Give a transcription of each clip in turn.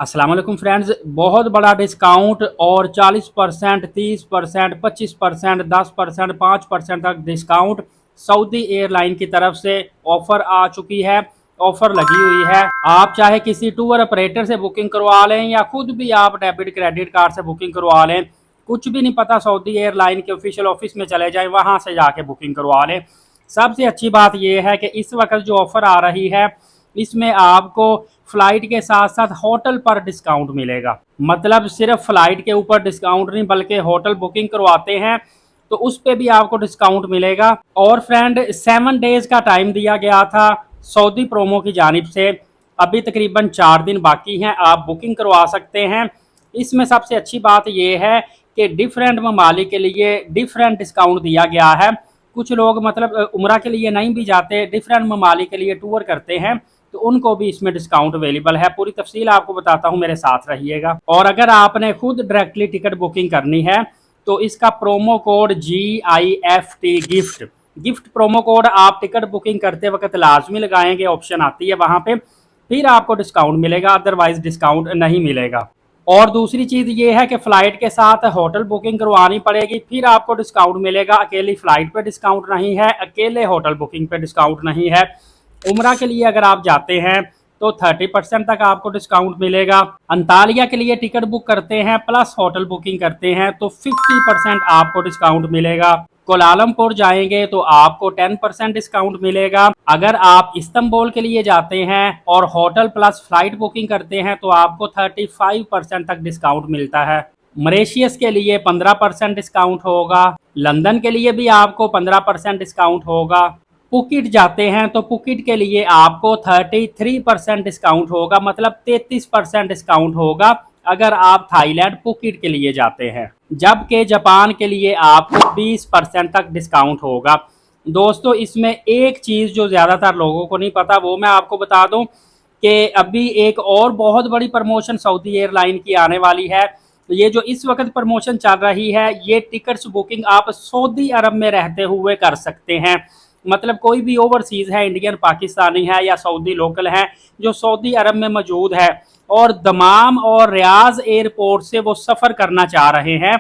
अस्सलाम वालेकुम फ्रेंड्स, बहुत बड़ा डिस्काउंट और 40%, 30%, 25%, 10%, 5% तक डिस्काउंट सऊदी एयरलाइन की तरफ से ऑफर आ चुकी है। ऑफर लगी हुई है। आप चाहे किसी टूर ऑपरेटर से बुकिंग करवा लें या खुद भी आप डेबिट क्रेडिट कार्ड से बुकिंग करवा लें, कुछ भी नहीं पता, सऊदी एयरलाइन के ऑफिशियल ऑफिस में चले जाएं, वहां से जाके बुकिंग करवा लें। सबसे अच्छी बात यह है कि इस वक्त जो ऑफर आ रही है इसमें आपको फ्लाइट के साथ साथ होटल पर डिस्काउंट मिलेगा। मतलब सिर्फ फ्लाइट के ऊपर डिस्काउंट नहीं बल्कि होटल बुकिंग करवाते हैं तो उस पर भी आपको डिस्काउंट मिलेगा। और फ्रेंड 7 डेज का टाइम दिया गया था सऊदी प्रोमो की जानिब से, अभी तकरीबन 4 दिन बाकी हैं, आप बुकिंग करवा सकते हैं। इसमें सबसे अच्छी बात यह है कि डिफरेंट ममालिक के लिए डिफरेंट डिस्काउंट दिया गया है। कुछ लोग मतलब उम्रा के लिए नहीं भी जाते, डिफरेंट ममालिक के लिए टूर करते हैं, तो उनको भी इसमें डिस्काउंट अवेलेबल है। पूरी तफसील आपको बताता हूँ, मेरे साथ रहिएगा। और अगर आपने खुद डायरेक्टली टिकट बुकिंग करनी है तो इसका promo code GIFT gift promo code आप टिकट बुकिंग करते वक्त लाजमी लगाएंगे, ऑप्शन आती है वहां पे, फिर आपको डिस्काउंट मिलेगा, अदरवाइज डिस्काउंट नहीं मिलेगा। और दूसरी चीज़ ये है कि फ़्लाइट के साथ होटल बुकिंग करवानी पड़ेगी, फिर आपको डिस्काउंट मिलेगा। अकेली फ़्लाइट पे डिस्काउंट नहीं है, अकेले होटल बुकिंग पे डिस्काउंट नहीं है। उम्रा के लिए अगर आप जाते हैं तो 30% तक आपको डिस्काउंट मिलेगा। अंतालिया के लिए टिकट बुक करते हैं प्लस होटल बुकिंग करते हैं तो 50% आपको डिस्काउंट मिलेगा। कोलालमपुर जाएंगे तो आपको 10% डिस्काउंट मिलेगा। अगर आप इस्तंबुल के लिए जाते हैं और होटल प्लस फ्लाइट बुकिंग करते हैं तो आपको 35% तक डिस्काउंट मिलता है। मॉरिशस के लिए 15% डिस्काउंट होगा। लंदन के लिए भी आपको 15% डिस्काउंट होगा। पुकिट जाते हैं तो पुकिट के लिए आपको 33% डिस्काउंट होगा, मतलब 33% डिस्काउंट होगा अगर आप थाईलैंड पुकिट के लिए जाते हैं। जबकि जापान के लिए आपको 20% तक डिस्काउंट होगा। दोस्तों, इसमें एक चीज़ जो ज़्यादातर लोगों को नहीं पता वो मैं आपको बता दूं कि अभी एक और बहुत बड़ी प्रमोशन सऊदी एयरलाइन की आने वाली है। तो ये जो इस वक्त प्रमोशन चल रही है, ये टिकट्स बुकिंग आप सऊदी अरब में रहते हुए कर सकते हैं। मतलब कोई भी ओवरसीज़ है, इंडियन, पाकिस्तानी है या सऊदी लोकल है जो सऊदी अरब में मौजूद है और दमाम और रियाज एयरपोर्ट से वो सफ़र करना चाह रहे हैं,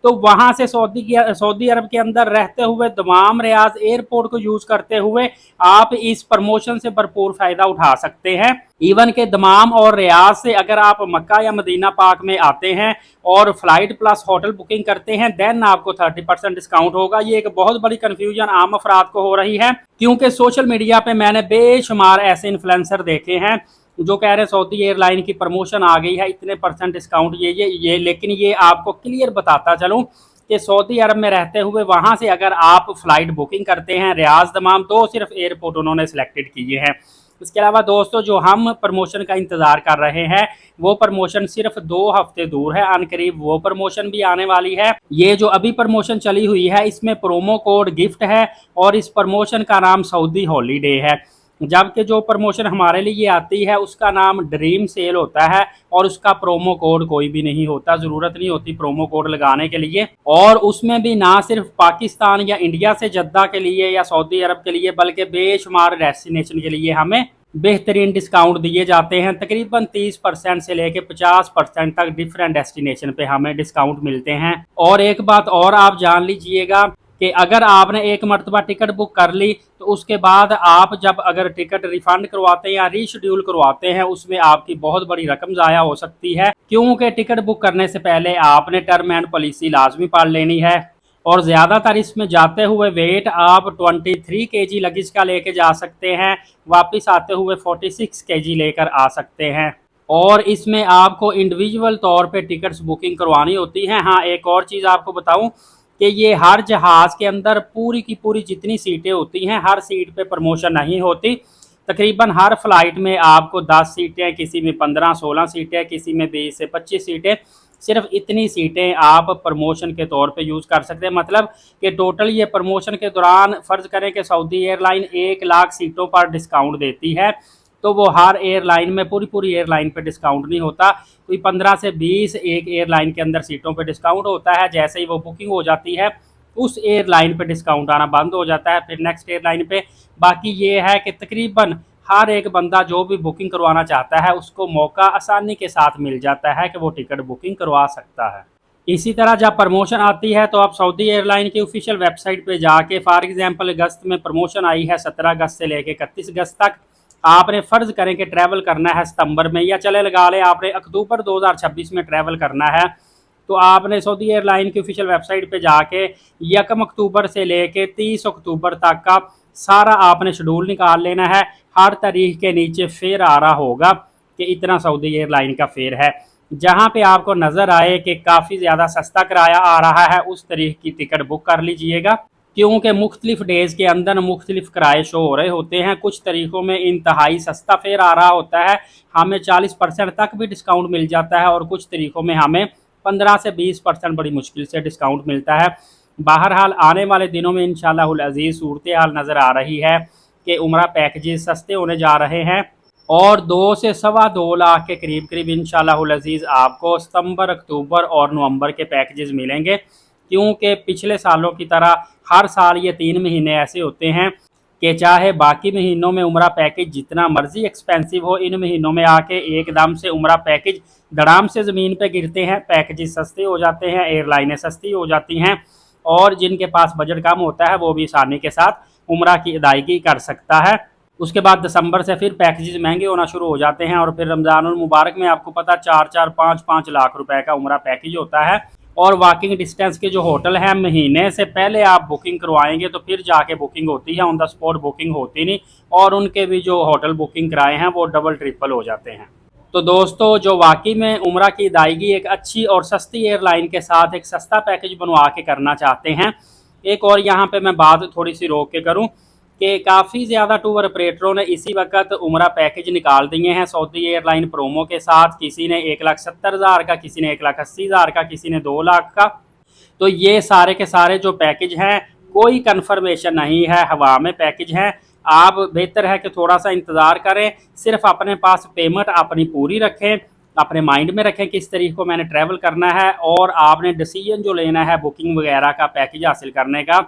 तो वहाँ से सऊदी अरब के अंदर रहते हुए दमाम रियाज एयरपोर्ट को यूज़ करते हुए आप इस प्रमोशन से भरपूर फ़ायदा उठा सकते हैं। इवन के दमाम और रियाज से अगर आप मक्का या मदीना पाक में आते हैं और फ्लाइट प्लस होटल बुकिंग करते हैं देन आपको 30% डिस्काउंट होगा। ये एक बहुत बड़ी कन्फ्यूजन आम अफराद को हो रही है, क्योंकि सोशल मीडिया पे मैंने बेशुमार ऐसे इन्फ्लुएंसर देखे हैं जो कह रहे हैं सऊदी एयरलाइन की प्रमोशन आ गई है, इतने % डिस्काउंट, ये लेकिन ये आपको क्लियर बताता चलूँ कि सऊदी अरब में रहते हुए वहाँ से अगर आप फ्लाइट बुकिंग करते हैं रियाज दमाम, दो सिर्फ एयरपोर्ट उन्होंने सिलेक्टेड किए हैं। इसके अलावा दोस्तों, जो हम प्रमोशन का इंतज़ार कर रहे हैं वो प्रमोशन सिर्फ 2 हफ्ते दूर है, अनकरीब वो प्रमोशन भी आने वाली है। ये जो अभी प्रमोशन चली हुई है इसमें प्रोमो कोड गिफ्ट है और इस प्रमोशन का नाम सऊदी हॉलीडे है। जबकि जो प्रमोशन हमारे लिए आती है उसका नाम ड्रीम सेल होता है और उसका प्रोमो कोड कोई भी नहीं होता, ज़रूरत नहीं होती प्रोमो कोड लगाने के लिए। और उसमें भी ना सिर्फ पाकिस्तान या इंडिया से जद्दा के लिए या सऊदी अरब के लिए बल्कि बेशुमार डेस्टिनेशन के लिए हमें बेहतरीन डिस्काउंट दिए जाते हैं। तकरीबन 30% से लेके 50% तक डिफरेंट डेस्टिनेशन पे हमें डिस्काउंट मिलते हैं। और एक बात और आप जान लीजिएगा कि अगर आपने एक मरतबा टिकट बुक कर ली तो उसके बाद आप जब अगर टिकट रिफंड करवाते हैं या रीशेड्यूल करवाते हैं उसमें आपकी बहुत बड़ी रकम ज़ाया हो सकती है, क्योंकि टिकट बुक करने से पहले आपने टर्म एंड पॉलिसी लाजमी पढ़ लेनी है। और ज़्यादातर इसमें जाते हुए वेट आप 23 kg लगेज का लेके जा सकते हैं, वापस आते हुए 46 kg लेकर आ सकते हैं। और इसमें आपको इंडिविजुअल तौर पे टिकट्स बुकिंग करवानी होती हैं। हाँ, एक और चीज़ आपको बताऊं कि ये हर जहाज़ के अंदर पूरी की पूरी जितनी सीटें होती हैं हर सीट पे प्रमोशन नहीं होती। तकरीबन हर फ्लाइट में आपको 10 सीटें, किसी में 15-16 सीटें, किसी में 20 से 25 सीटें, सिर्फ इतनी सीटें आप प्रमोशन के तौर पे यूज़ कर सकते हैं। मतलब कि टोटल ये प्रमोशन के दौरान फ़र्ज़ करें कि सऊदी एयरलाइन 1 लाख सीटों पर डिस्काउंट देती है, तो वो हर एयरलाइन में पूरी एयरलाइन पे डिस्काउंट नहीं होता, कोई 15 से 20 एक एयरलाइन के अंदर सीटों पे डिस्काउंट होता है। जैसे ही वो बुकिंग हो जाती है उस एयरलाइन पे डिस्काउंट आना बंद हो जाता है, फिर नेक्स्ट एयरलाइन पे। बाकी ये है कि तकरीबन हर एक बंदा जो भी बुकिंग करवाना चाहता है उसको मौका आसानी के साथ मिल जाता है कि वो टिकट बुकिंग करवा सकता है। इसी तरह जब प्रमोशन आती है तो आप सऊदी एयरलाइन की ऑफिशियल वेबसाइट पे जाके, फॉर एग्जांपल अगस्त में प्रमोशन आई है 17 अगस्त से लेके 31 अगस्त तक, आपने फ़र्ज़ करें कि ट्रैवल करना है सितंबर में, या चले लगा लें आपने अक्टूबर 2026 में ट्रैवल करना है, तो आपने सऊदी एयरलाइन की ऑफिशियल वेबसाइट पे जाके 1 अक्टूबर से लेके 30 अक्टूबर तक का सारा आपने शेड्यूल निकाल लेना है। हर तारीख के नीचे फेयर आ रहा होगा कि इतना सऊदी एयरलाइन का फेयर है। जहाँ पे आपको नज़र आए कि काफ़ी ज़्यादा सस्ता किराया आ रहा है उस तारीख की टिकट बुक कर लीजिएगा, क्योंकि मुख्तलिफ डेज़ के अंदर मुख्तलिफ किराए शो हो रहे होते हैं। कुछ तरीक़ों में इंतहाई सस्ता फेयर आ रहा होता है, हमें 40% तक भी डिस्काउंट मिल जाता है, और कुछ तरीक़ों में हमें 15 से 20% बड़ी मुश्किल से डिस्काउंट मिलता है। बहरहाल आने वाले दिनों में इंशाअल्लाहुल अज़ीज़ सूरत हाल नज़र आ रही है कि उम्रा पैकेजेस सस्ते होने जा रहे हैं, और 2 से सवा 2 लाख के करीब करीब इंशाअल्लाहुल अज़ीज़ आपको सितंबर, अक्टूबर और नवंबर के पैकेजेस मिलेंगे। क्योंकि पिछले सालों की तरह हर साल ये 3 महीने ऐसे होते हैं कि चाहे बाकी महीनों में उम्रा पैकेज जितना मर्जी एक्सपेंसिव हो, इन महीनों में आके एकदम से उम्रा पैकेज धड़ाम से ज़मीन पे गिरते हैं, पैकेजेस सस्ते हो जाते हैं, एयरलाइनें सस्ती हो जाती हैं, और जिनके पास बजट कम होता है वो भी आसानी के साथ उम्रा की अदायगी कर सकता है। उसके बाद दिसंबर से फिर पैकेजेस महंगे होना शुरू हो जाते हैं, और फिर रमज़ानुल मुबारक में आपको पता 4-4, 5-5 लाख रुपए का उम्रा पैकेज होता है। और वॉकिंग डिस्टेंस के जो होटल हैं, महीने से पहले आप बुकिंग करवाएंगे तो फिर जाके बुकिंग होती है, ऑन द स्पॉट बुकिंग होती नहीं, और उनके भी जो होटल बुकिंग कराए हैं वो डबल ट्रिपल हो जाते हैं। तो दोस्तों, जो वाकई में उम्रा की अदायगी एक अच्छी और सस्ती एयरलाइन के साथ एक सस्ता पैकेज बनवा के करना चाहते हैं, एक और यहाँ पे मैं बात थोड़ी सी रोक के करूँ कि काफ़ी ज़्यादा टूर ऑपरेटरों ने इसी वक्त उम्रा पैकेज निकाल दिए हैं सऊदी एयरलाइन प्रोमो के साथ। किसी ने 1,70,000 का, किसी ने 1,80,000 का, किसी ने 2 लाख का। तो ये सारे के सारे जो पैकेज हैं कोई कन्फर्मेशन नहीं है, हवा में पैकेज हैं। आप बेहतर है कि थोड़ा सा इंतज़ार करें, सिर्फ अपने पास पेमेंट अपनी पूरी रखें, अपने माइंड में रखें किस तरीके को मैंने ट्रैवल करना है, और आपने डिसीजन जो लेना है बुकिंग वगैरह का पैकेज हासिल करने का,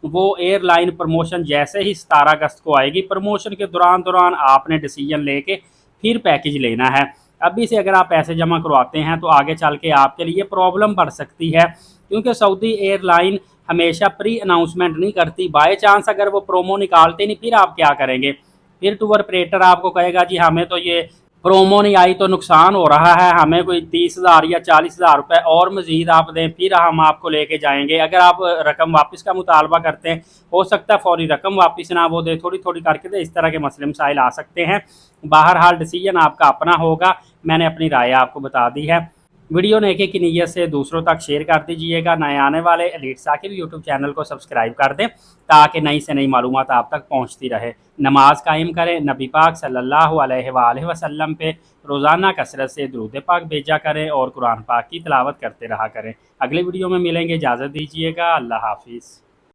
वो एयरलाइन प्रमोशन जैसे ही 17 अगस्त को आएगी, प्रमोशन के दौरान आपने डिसीजन लेके फिर पैकेज लेना है। अभी से अगर आप पैसे जमा करवाते हैं तो आगे चल के आपके लिए प्रॉब्लम बढ़ सकती है, क्योंकि सऊदी एयरलाइन हमेशा प्री अनाउंसमेंट नहीं करती। बाय चांस अगर वो प्रोमो निकालते नहीं, फिर आप क्या करेंगे? फिर टूर ऑपरेटर आपको कहेगा जी हमें तो ये प्रोमो नहीं आई तो नुकसान हो रहा है, हमें कोई 30,000 या 40,000 रुपये और मज़ीद आप दें, फिर हम आपको लेके जाएंगे। अगर आप रकम वापस का मुतालबा करते हैं, हो सकता है फौरी रकम वापस ना वो दे, थोड़ी थोड़ी करके दे, इस तरह के मसले मसाइल आ सकते हैं। बहरहाल डिसीजन आपका अपना होगा, मैंने अपनी राय आपको बता दी है। वीडियो नेकी की नीयत से दूसरों तक शेयर कर दीजिएगा। नए आने वाले एलीट साकिब यूट्यूब चैनल को सब्सक्राइब कर दें ताकि नई से नई मालूमात आप तक पहुंचती रहे। नमाज कायम करें, नबी पाक सल्लल्लाहु अलैहि वसल्लम पे रोज़ाना कसरत से दुरूद पाक भेजा करें, और कुरान पाक की तिलावत करते रहा करें। अगली वीडियो में मिलेंगे, इजाज़त दीजिएगा। अल्लाह हाफिज़।